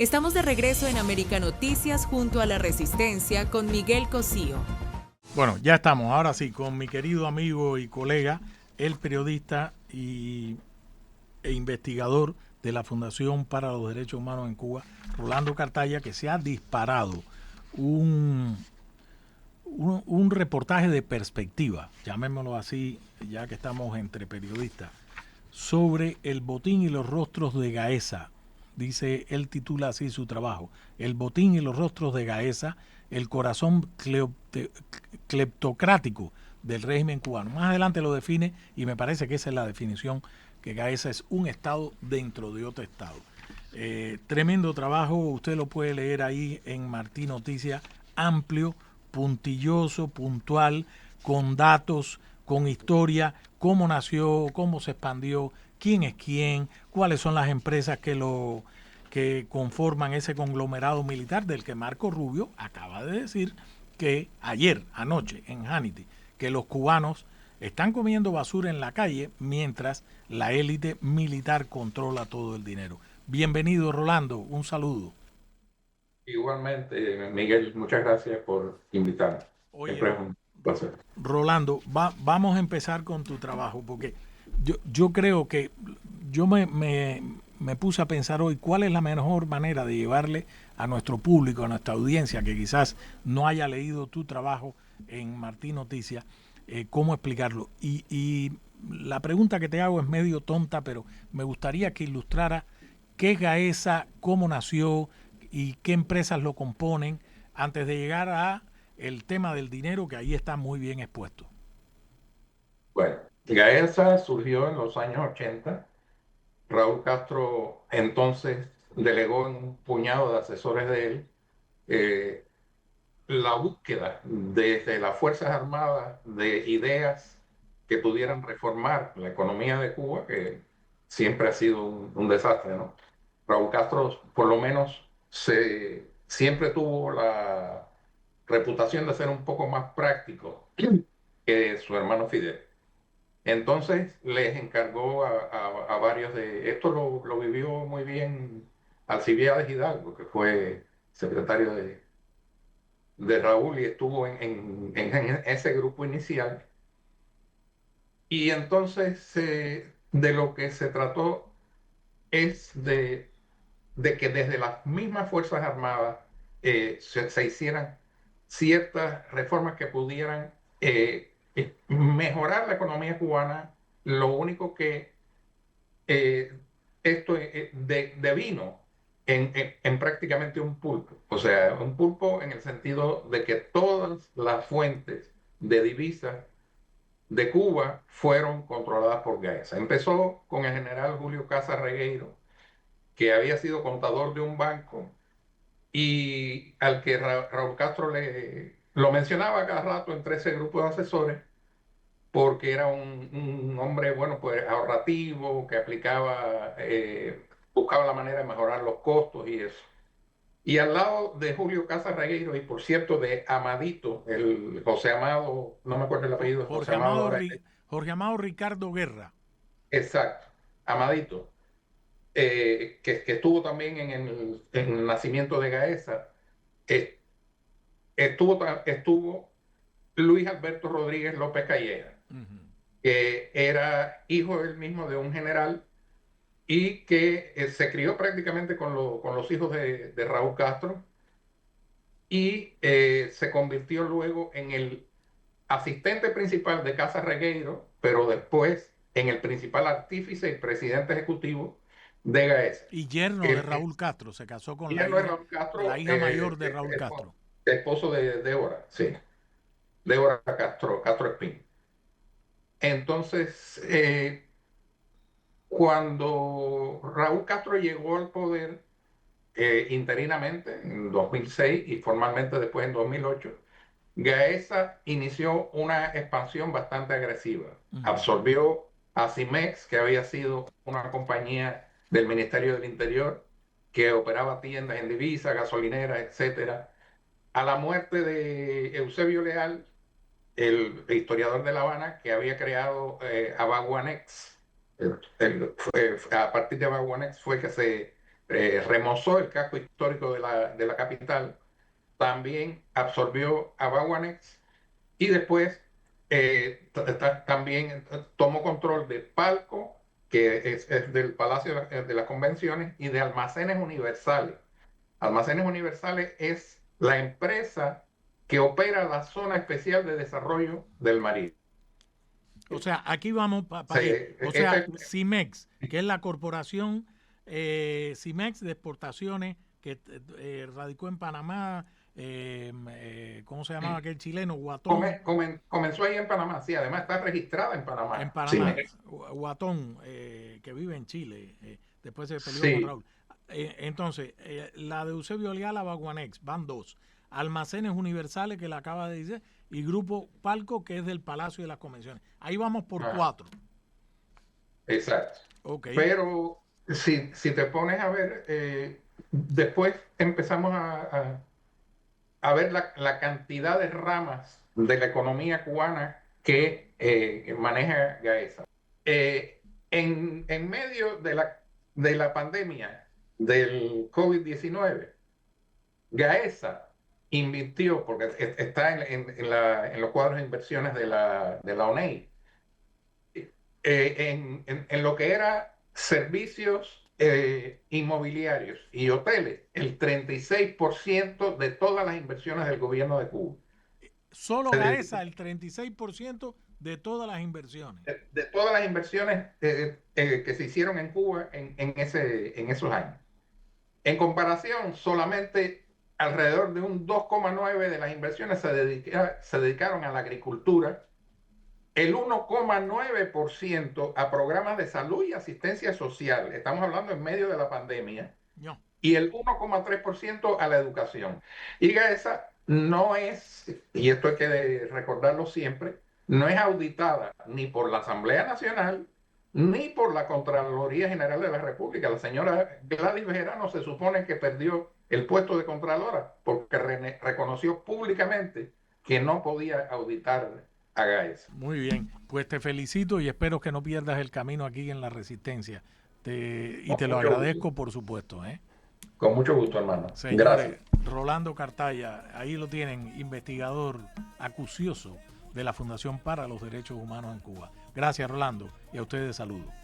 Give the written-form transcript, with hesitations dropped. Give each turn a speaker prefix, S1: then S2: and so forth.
S1: Estamos de regreso en América Noticias junto a La Resistencia con Miguel Cosío.
S2: Bueno, ya estamos, ahora sí, con mi querido amigo y colega, el periodista e investigador de la Fundación para los Derechos Humanos en Cuba, Rolando Cartaya, que se ha disparado un reportaje de perspectiva, llamémoslo así, ya que estamos entre periodistas, sobre el botín y los rostros de Gaesa. Dice, él titula así su trabajo: El botín y los rostros de Gaesa, el corazón cleptocrático del régimen cubano. Más adelante lo define y me parece que esa es la definición, que Gaesa es un estado dentro de otro estado. Tremendo trabajo, usted lo puede leer ahí en Martí Noticias, amplio, puntilloso, puntual, con datos, con historia, cómo nació, cómo se expandió, quién es quién, cuáles son las empresas que conforman ese conglomerado militar del que Marco Rubio acaba de decir que ayer, anoche, en Hannity, que los cubanos están comiendo basura en la calle mientras la élite militar controla todo el dinero. Bienvenido, Rolando, un saludo.
S3: Igualmente, Miguel, muchas gracias por invitarme.
S2: Oye,
S3: Siempre es un placer.
S2: Rolando, vamos a empezar con tu trabajo, porque yo creo que me puse a pensar hoy cuál es la mejor manera de llevarle a nuestro público, a nuestra audiencia, que quizás no haya leído tu trabajo en Martí Noticias, cómo explicarlo. Y la pregunta que te hago es medio tonta, pero me gustaría que ilustrara qué es Gaesa, cómo nació y qué empresas lo componen, antes de llegar a el tema del dinero, que ahí está muy bien expuesto.
S3: Bueno, Gaesa surgió en los años 80. Raúl Castro entonces delegó en un puñado de asesores de él eh, la búsqueda desde las Fuerzas Armadas de ideas que pudieran reformar la economía de Cuba, que siempre ha sido un desastre, ¿no? Raúl Castro, por lo menos, siempre tuvo la reputación de ser un poco más práctico que su hermano Fidel. Entonces les encargó a varios de... Esto lo vivió muy bien Alcibiades Hidalgo, que fue secretario de Raúl y estuvo en ese grupo inicial. Y entonces de lo que se trató es de que desde las mismas Fuerzas Armadas se hicieran ciertas reformas que pudieran mejorar la economía cubana. Lo único que eh, esto devino en prácticamente un pulpo. O sea, un pulpo en el sentido de que todas las fuentes de divisas de Cuba fueron controladas por Gaesa. Empezó con el general Julio Casa Regueiro, que había sido contador de un banco y al que Raúl Castro lo mencionaba cada rato entre ese grupo de asesores, porque era un hombre, bueno, pues ahorrativo, que buscaba la manera de mejorar los costos y eso. Y al lado de Julio Casa Regueiro, y por cierto de Amadito, el José Amado, no me acuerdo el apellido de José
S2: Jorge
S3: Amado
S2: Amado,
S3: ahora.
S2: Jorge Amado Ricardo Guerra.
S3: Exacto, Amadito, que estuvo también en el nacimiento de Gaesa. eh, estuvo Luis Alberto Rodríguez López Calleja, que era hijo él mismo de un general y que se crió prácticamente con los hijos de Raúl Castro y se convirtió luego en el asistente principal de Casa Regueiro, pero después en el principal artífice y presidente ejecutivo de Gaesa.
S2: Y yerno de Raúl Castro, se casó con
S3: Y él no es Raúl
S2: la
S3: Castro,
S2: hija mayor de Raúl Castro.
S3: esposo de Débora, sí, Débora Castro, Castro Espín. Entonces, cuando Raúl Castro llegó al poder interinamente en 2006 y formalmente después en 2008, Gaesa inició una expansión bastante agresiva. Absorbió a Cimex, que había sido una compañía del Ministerio del Interior que operaba tiendas en divisas, gasolineras, etcétera. A la muerte de Eusebio Leal, el historiador de La Habana, que había creado Abaguanex. A partir de Abaguanex fue que se remozó el casco histórico de la capital, también absorbió a Baguanex y después también tomó control de Palco, que es del Palacio de las Convenciones, y de Almacenes Universales. Almacenes Universales es la empresa que opera la Zona Especial de Desarrollo del Marido.
S2: O sea, aquí vamos para ahí. O sea, CIMEX, que es la corporación CIMEX de exportaciones que radicó en Panamá, ¿cómo se llamaba aquel chileno? Guatón.
S3: Comenzó ahí en Panamá, sí, además está registrada en Panamá.
S2: En Panamá,
S3: CIMEX.
S2: Guatón, que vive en Chile, después se peleó
S3: Sí.
S2: con Raúl. Entonces, la de Eusebio Leal, Baguanex, van dos. Almacenes Universales, que la acaba de decir, y Grupo Palco, que es del Palacio de las Convenciones. Ahí vamos por 4.
S3: Exacto.
S2: Okay.
S3: Pero si te pones a ver, después empezamos a ver la cantidad de ramas de la economía cubana que maneja Gaesa. En medio de la pandemia del COVID-19, Gaesa invirtió, porque está en los cuadros de inversiones de la ONEI, en lo que era servicios inmobiliarios y hoteles, el 36% de todas las inversiones del gobierno de Cuba.
S2: Solo Gaesa, el 36% de todas las inversiones.
S3: De todas las inversiones que se hicieron en Cuba en esos años. En comparación, solamente alrededor de un 2,9% de las inversiones se dedicaron a la agricultura, el 1,9% a programas de salud y asistencia social, estamos hablando en medio de la pandemia,
S2: No.
S3: y el 1,3% a la educación. Y esa no es, y esto hay que recordarlo siempre, no es auditada ni por la Asamblea Nacional ni por la Contraloría General de la República. La señora Gladys Bejarano se supone que perdió el puesto de Contralora porque reconoció públicamente que no podía auditar a Gaesa.
S2: Muy bien, pues te felicito y espero que no pierdas el camino aquí en la Resistencia. Y te lo agradezco, por supuesto.
S3: Con mucho gusto, hermano.
S2: Señores,
S3: gracias.
S2: Rolando Cartaya, ahí lo tienen, investigador acucioso de la Fundación para los Derechos Humanos en Cuba. Gracias, Rolando, y a ustedes saludos.